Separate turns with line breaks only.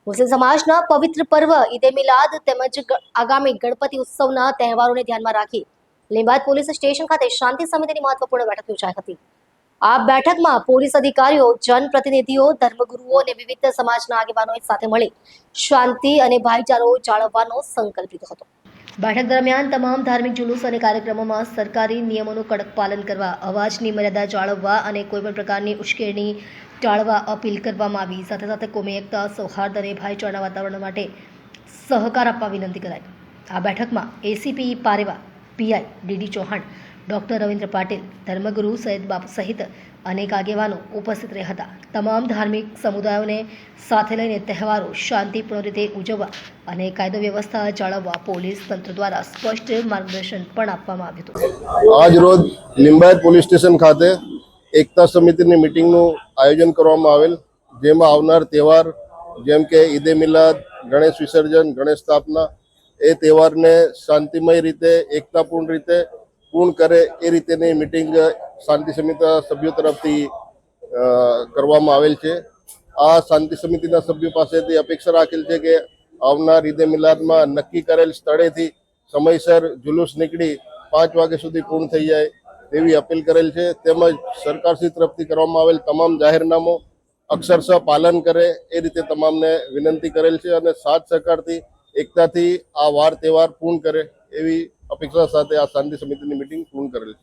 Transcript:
મુસ્લિમ સમાજના પવિત્ર પર્વ ઈદે મિલાદ તેમજ આગામી ગણપતિ ઉત્સવના તહેવારોને ધ્યાનમાં રાખી લીંબાયત પોલીસ સ્ટેશન ખાતે શાંતિ સમિતિની મહત્વપૂર્ણ બેઠક યોજાઈ હતી। આ બેઠકમાં પોલીસ અધિકારીઓ, જનપ્રતિનિધિઓ, ધર્મગુરુઓ અને વિવિધ સમાજના આગેવાનોએ સાથે મળી શાંતિ અને ભાઈચારો જાળવવાનો સંકલ્પ લીધો હતો। બેઠક દરમિયાન તમામ ધાર્મિક જુલુસ અને કાર્યક્રમોમાં સરકારી નિયમોનું કડક પાલન કરવા, અવાજની મર્યાદા જાળવવા અને કોઈપણ પ્રકારની ઉશ્કેરણી ટાળવા અપીલ કરવામાં આવી। સાથે સાથે કોમી એકતા, સૌહાર્દ અને ભાઈચારાના વાતાવરણ માટે સહકાર આપવા વિનંતી કરાઈ। આ બેઠકમાં ACP Pareva, PI DD Chauhan, doctor Ravindra Patil, ધર્મગુરુ સૈયદ બાપુ સહિત અનેક આગેવાનો ઉપસ્થિત રહ્યા હતા। તમામ ધાર્મિક સમુદાયોને સાથે લઈને તહેવારો શાંતિપૂર્ણ રીતે ઉજવવા અને કાયદો વ્યવસ્થા જાળવવા પોલીસ તંત્ર દ્વારા સ્પષ્ટ માર્ગદર્શન પણ આપવામાં આવ્યું હતું।
આજ રોજ લીંબાયત પોલીસ સ્ટેશન ખાતે એકતા સમિતિની મીટિંગનું આયોજન કરવામાં આવેલ, જેમાં આવનાર તહેવાર જેમ કે ઈદે મિલાદ, ગણેશ વિસર્જન, ગણેશ સ્થાપના એ તહેવારને શાંતિમય રીતે, એકતાપૂર્ણ રીતે પૂર્ણ કરે એ રીતેની મીટિંગ શાંતિ સમિતિના સભ્યો તરફથી કરવામાં આવેલ છે। આ શાંતિ સમિતિના સભ્યો પાસેથી અપેક્ષા રાખેલ છે કે આવનાર ઈદે મિલાદમાં નક્કી કરેલ સ્થળેથી સમયસર જુલુસ નીકળી 5 વાગ્યા સુધી પૂર્ણ થઈ જાય તેવી અપીલ કરેલ છે। તેમજ સરકારશ્રી તરફથી કરવામાં આવેલ તમામ જાહેરનામું અક્ષરશઃ પાલન કરે એ રીતે તમામને વિનંતી કરેલ છે અને સાથ સહકારથી, એકતાથી આ વાર તહેવાર પૂર્ણ કરે એવી અપેક્ષા સાથે આ શાંતિ સમિતિની મીટિંગ પૂર્ણ કરેલ છે।